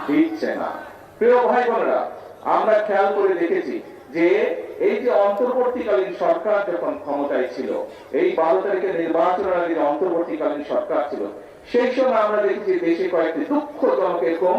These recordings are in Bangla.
দিচ্ছে না। প্রিয় ভাই বোনেরা, আমরা খেয়াল করে দেখেছি যে এই যে অন্তর্বর্তীকালীন সরকার যখন ক্ষমতায় ছিল, এই 12 তারিখের নির্বাচনের আগে অন্তর্বর্তীকালীন সরকার ছিল, সেই সময় আমরা দেখেছি দেশে কয়েকটি দুঃখজনক এরকম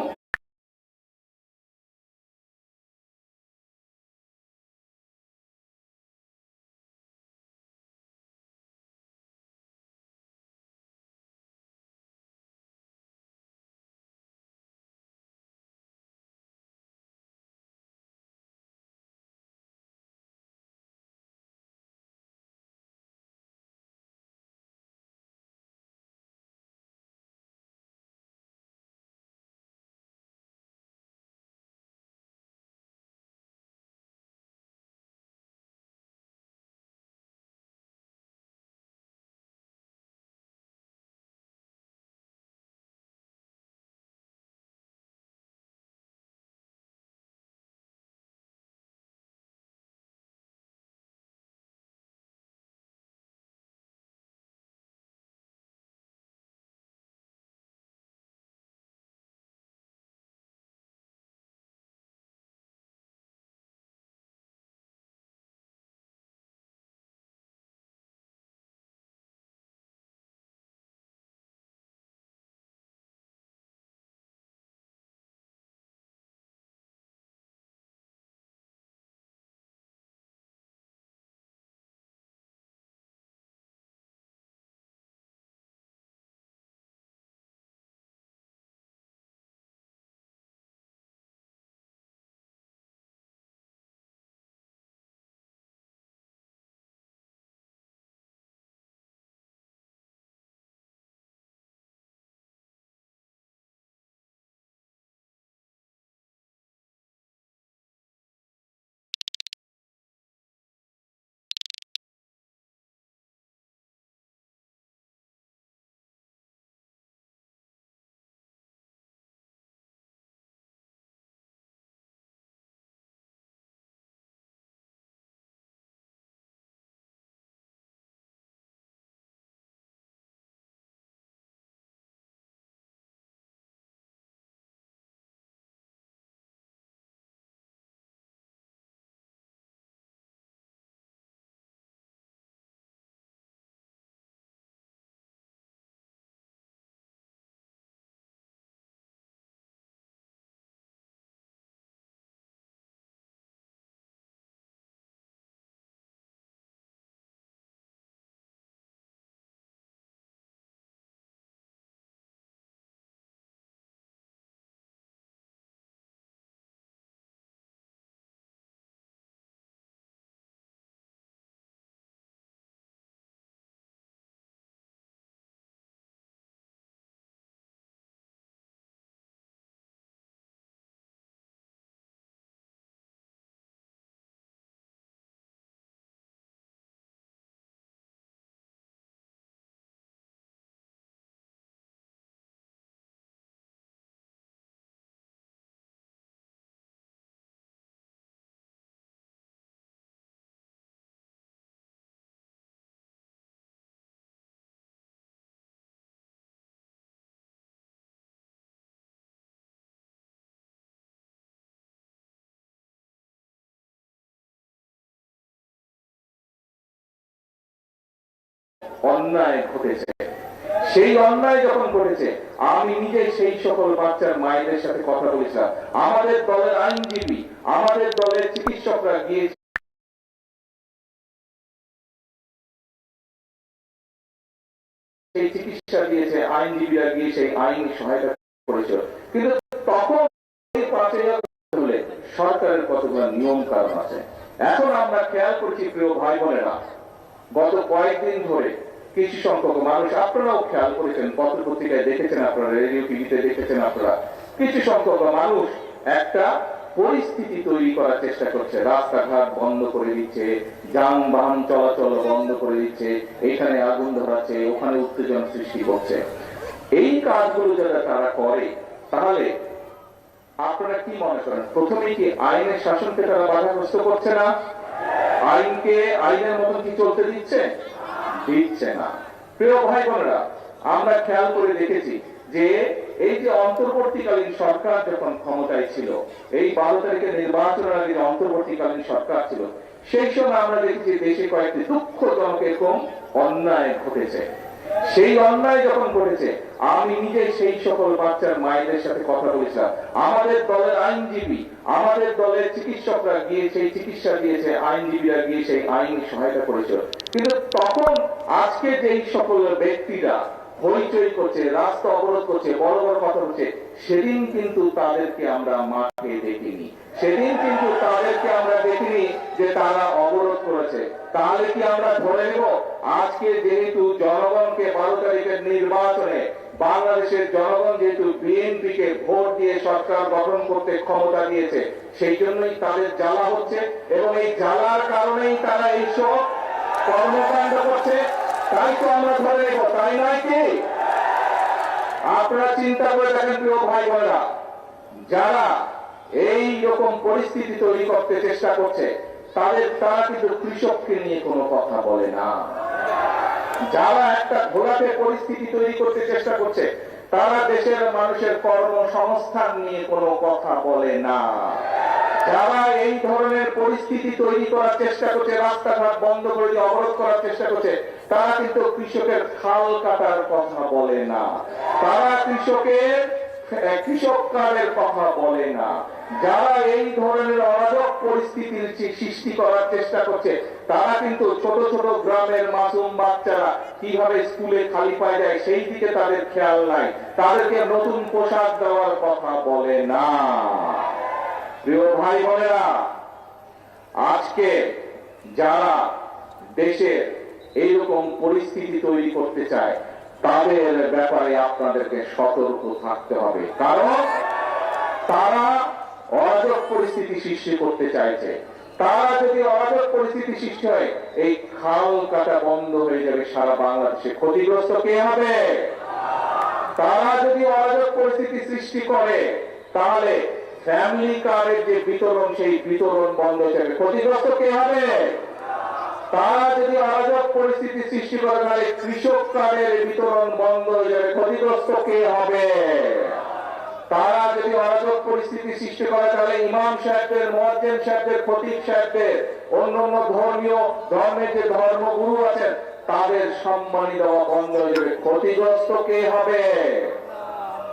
অন্যায় ঘটেছে। সেই অন্যায় যখন ঘটেছে, আমি নিজে সেই সকল বাচ্চার মায়েদের সাথে কথা বলেছিলাম। আমাদের দলের আইনজীবী, আমাদের দলের চিকিৎসকরা গিয়ে সেই চিকিৎসা দিয়েছে, আইনজীবীরা গিয়ে সেই আইনি সহায়তা করেছিল। কিন্তু তখন হলে সরকারের কতগুলো নিয়ম কারণ আছে। এখন আমরা খেয়াল করছি প্রিয় ভাই বোনেরা, গত কয়েকদিন ধরে কিছু সংখ্যক মানুষ, আপনারাও খেয়াল করেছেন, পত্র পত্রিকায় দেখেছেন, আপনারা রেডিও টিভিতে দেখেছেন, আপনারা কিছু সংখ্যক মানুষ একটা পরিস্থিতি তৈরি করার চেষ্টা করছে। রাস্তাঘাট বন্ধ করে দিচ্ছে, যানবাহন চলাচল বন্ধ করে দিচ্ছে, এখানে আগুন ধরাচ্ছে, ওখানে উত্তেজনা সৃষ্টি করছে। এই কাজগুলো যারা তারা করে, তাহলে আপনারা কি মনে করেন, প্রথমে কি আইনের শাসনকে তারা বাধাগ্রস্ত করছে না? আইনকে আইনের মতন কি চলতে দিচ্ছে? দিচ্ছে না। প্রিয় ভাই বোনেরা, আমরা খেয়াল করে দেখেছি যে এই যে অন্তর্বর্তীকালীন সরকার যখন ক্ষমতায় ছিল, এই 12 তারিখের নির্বাচনের আগে অন্তর্বর্তীকালীন সরকার ছিল, সেই সময় আমরা দেখেছি দেশে কয়েকটি দুঃখজনক এরকম অন্যায় ঘটেছে। সেই অন্যায় যখন ঘটেছে, আমি নিজে সেই সকল বাচ্চার মায়েদের সাথে কথা বলেছিলাম। আমাদের দলের আইনজীবী, আমাদের দলের চিকিৎসকরা গিয়ে সেই চিকিৎসা দিয়েছে, আইনজীবীরা গিয়ে সেই আইনি সহায়তা করেছিল। কিন্তু তখন আজকে যেই সকল ব্যক্তিরা হইচই করছে, রাস্তা অবরোধ করছে, বড় বড় কথা হচ্ছে, সেদিন কিন্তু তাদেরকে আমরা মাঠে দেখিনি। সেদিন কিন্তু তাদেরকে আমরা দেখিনি যে তারা অবরোধ করেছে। তাহলে কি আমরা ধরে নেব আজকে যেহেতু জনগণকে 12 তারিখের নির্বাচনে বাংলাদেশের জনগণ যেহেতু বিএনপি কে ভোট দিয়ে সরকার গঠন করতে ক্ষমতা দিয়েছে, সেই জন্যই তাদের জ্বালা হচ্ছে এবং এই জ্বালার কারণেই তারা এইসব কর্মকাণ্ড করছে। তাই তো আমরা ধরে নেব, তাই নয় কি? আপনারা চিন্তা করে দেখেন প্রিয় ভাই বোনেরা, যারা এই রকম পরিস্থিতি তৈরি করতে চেষ্টা করছে তারা কিন্তু কৃষককে নিয়ে কোনো কথা বলে না। যারা একটা ঘোলাটে পরিস্থিতি তৈরি করতে চেষ্টা করছে তারা দেশের মানুষের কর্মসংস্থান নিয়ে কোনো কথা বলে না। যারা এই ধরনের পরিস্থিতি তৈরি করার চেষ্টা করছে, রাস্তাঘাট বন্ধ করে দিয়ে অবরোধ করার চেষ্টা করছে, তারা কিন্তু কৃষকের খাল কাটার কথা বলে না, তারা কৃষক কার্ডের কথা বলে না। যারা এই ধরনের অরাজক পরিস্থিতির সৃষ্টি করার চেষ্টা করছে তারা কিন্তু ছোট ছোট গ্রামের মাসুম বাচ্চারা কিভাবে স্কুলে খালি পায় যায় সেই দিকে তাদের খেয়াল নাই, তাদেরকে নতুন পোশাক দেওয়ার কথা বলে না। প্রিয় ভাই বোনেরা, আজকে যারা দেশের এইরকম পরিস্থিতি তৈরি করতে চায় তাদের ব্যাপারে আপনাদেরকে সতর্ক থাকতে হবে, কারণ তারা অরাজক পরিস্থিতি সৃষ্টি করতে চাইছে। তারা যদি অরাজক পরিস্থিতি সৃষ্টি হয়, এই খাল কাটা বন্ধ হয়ে যাবে সারা বাংলাদেশে। ক্ষতিগ্রস্ত কে হবে? তারা যদি অরাজক পরিস্থিতি সৃষ্টি করে তাহলে ফ্যামিলি কার্ডের যে বিতরণ, সেই বিতরণ বন্ধ হয়ে যাবে। ক্ষতিগ্রস্ত কে হবে? তারা যদি অরাজক পরিস্থিতি সৃষ্টি করে তাহলে কৃষক কার্ডের বিতরণ বন্ধ হয়ে যাবে। ক্ষতিগ্রস্ত কে হবে? তারা যদি অরাজক পরিস্থিতি সৃষ্টি করে তাহলে ইমাম সাহেবদের, মুয়াজ্জিন সাহেবদের, খতিব সাহেবদের, অন্যান্য ধর্মের যে ধর্মগুরু আছেন তাদের সম্মানী দেওয়া বন্ধ হয়ে যাবে। ক্ষতিগ্রস্ত কে হবে?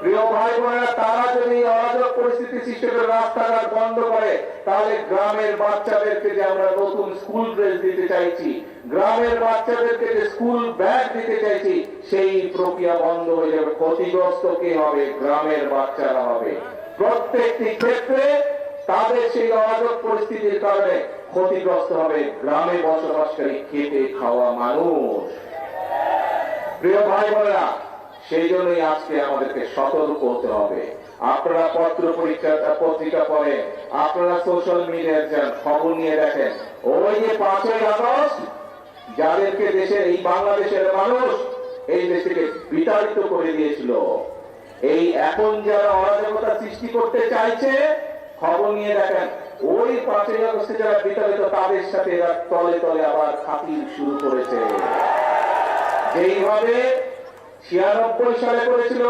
প্রিয় ভাই বোনেরা, তারা যদি অরাজক পরিস্থিতি সৃষ্টি করে রাস্তাঘাট বন্ধ করে তাহলে গ্রামের বাচ্চাদেরকে যে আমরা নতুন স্কুল ড্রেস দিতে চাইছি, গ্রামের বাচ্চাদেরকে যে স্কুল ব্যাগ দিতে চাইছি, সেই প্রক্রিয়া বন্ধ হয়ে যাবে। ক্ষতিগ্রস্ত কে হবে? গ্রামের বাচ্চারা হবে। প্রত্যেকটি ক্ষেত্রে তাদের সেই অরাজক পরিস্থিতির কারণে ক্ষতিগ্রস্ত হবে গ্রামে বসবাসকারী খেটে খাওয়া মানুষ। প্রিয় ভাই বোনেরা, সেই জন্যই আজকে আমাদেরকে সতর্ক হতে হবে। আপনারা পত্রিকা পড়ে, আপনারা সোশ্যাল মিডিয়ায় যান, খবর নিয়ে দেখেন, ওই যে 5ই আগস্ট যাদেরকে দেশের এই বাংলাদেশের মানুষ এই দেশ থেকে বিতাড়িত করে দিয়েছিল, এই এখন যারা অরাজকতা সৃষ্টি করতে চাইছে, খবর নিয়ে দেখেন ওই 5ই আগস্টে যারা বিতাড়িত তাদের সাথে এরা তলে তলে আবার খাতির শুরু করেছে। যেইভাবে 96 সালে করেছিল,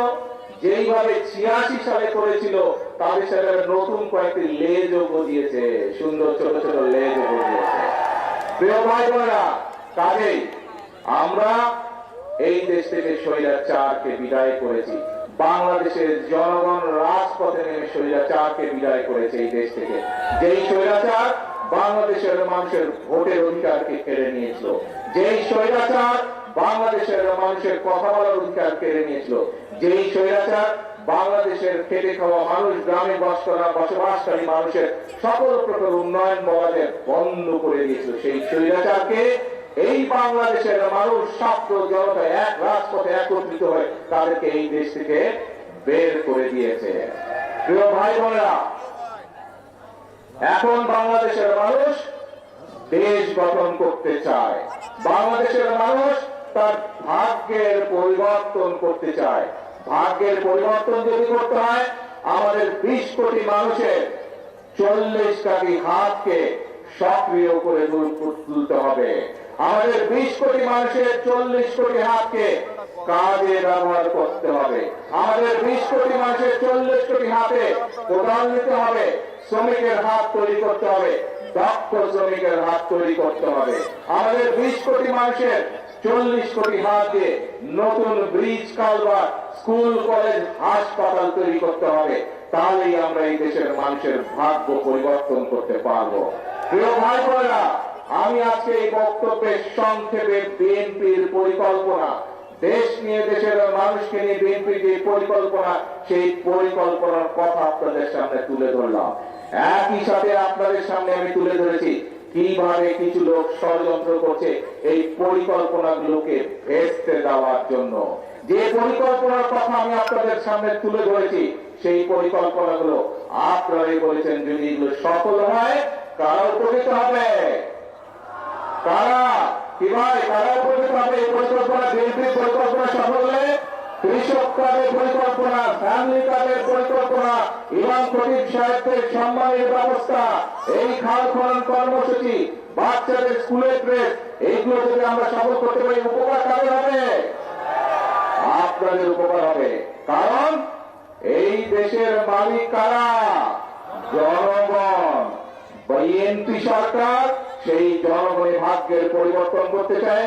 যেইভাবে 86 সালে করেছিল, তাদের সাথে নতুন কয়েকটি লেজও গজিয়েছে, সুন্দর ছোট ছোট লেজও গজিয়েছে। প্রিয় ভাই বোনেরা, কাজেই আমরা এই দেশ থেকে স্বৈরাচারকে বিদায় করেছি। বাংলাদেশের জনগণ রাজপথে নেমে স্বৈরাচারকে বিদায় করেছে এই দেশ থেকে। যেই স্বৈরাচার বাংলাদেশের মানুষের ভোটের অধিকারকে কেড়ে নিয়েছিল, যেই স্বৈরাচার বাংলাদেশের মানুষের কথা বলার অধিকার কেড়ে নিয়েছিল, যেই স্বৈরাচার বাংলাদেশের খেটে খাওয়া মানুষ, গ্রামে বসবাসকারী মানুষের সকল প্রকার উন্নয়ন বলাদের বন্ধ করে দিয়েছিল, সেই স্বৈরাচারকে এই বাংলাদেশের মানুষ ছাত্র জনতা এক রাজপথে একত্রিত হয়ে তাদেরকে এই দেশ থেকে বের করে দিয়েছে। প্রিয় ভাই বোনেরা, এখন বাংলাদেশের মানুষ দেশ গঠন করতে চায়, বাংলাদেশের মানুষ তার ভাগ্যের পরিবর্তন করতে চায়। ভাগ্যের পরিবর্তন যদি করতে হয়, আমাদের 20 কোটি মানুষের 40 কোটি হাতকে সক্রিয় করে তুলতে হবে। আমাদের 20 কোটি মানুষের 40 কোটি হাতকে কাজে ব্যবহার করতে হবে। আমাদের 20 কোটি মানুষের 40 কোটি হাতে কোদাল নিতে হবে, শ্রমিকের হাত তৈরি করতে হবে, দক্ষ শ্রমিকের হাত তৈরি করতে হবে। আমাদের 20 কোটি মানুষের 40 কোটি হাত দিয়ে নতুন ব্রিজ, কালভার্ট, স্কুল, কলেজ, হাসপাতাল তৈরি করতে হবে। তাহলেই আমরা এই দেশের মানুষের ভাগ্য পরিবর্তন করতে পারবো। প্রিয় ভাই বোনেরা, আমি আজকে এই বক্তব্যে সংক্ষেপে বিএনপির পরিকল্পনা, দেশ নিয়ে, দেশের মানুষকে নিয়ে বিএনপির যে পরিকল্পনা, সেই পরিকল্পনার কথা আপনাদের সামনে তুলে ধরলাম। একই সাথে আপনাদের সামনে আমি তুলে ধরেছি কিভাবে কিছু লোক ষড়যন্ত্র করছে এই পরিকল্পনাগুলোকে ভেস্তে দেওয়ার জন্য। যে পরিকল্পনার কথা আমি আপনাদের সামনে তুলে ধরেছি, সেই পরিকল্পনাগুলো আপনারাই বলেছেন যদি এগুলো সফল হয় কারা উপকৃত হবে? কারা? কি ভাই, কারা উপকৃত হবে? এই পরিকল্পনা, বিএনপির পরিকল্পনা সফল হলে কৃষক কার্ডের পরিকল্পনা, ফ্যামিলি কার্ডের পরিকল্পনা, ইমাম খতিব সাহেবদের সম্মানের ব্যবস্থা, এই খাল খনন কর্মসূচি, বাচ্চাদের স্কুলের ড্রেস, এইগুলো যদি আমরা সফল করতে পারি, উপকার কাদের হবে? আপনাদের উপকার হবে। কারণ এই দেশের মালিক কারা? জনগণ। বিএনপি সরকার সেই জনগণের ভাগ্যের পরিবর্তন করতে চায়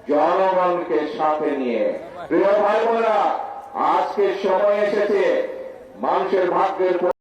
জনগণকে সাথে নিয়ে। প্রিয় ভাই বোনেরা, আজকে সময় এসেছে মানুষের ভাগ্যের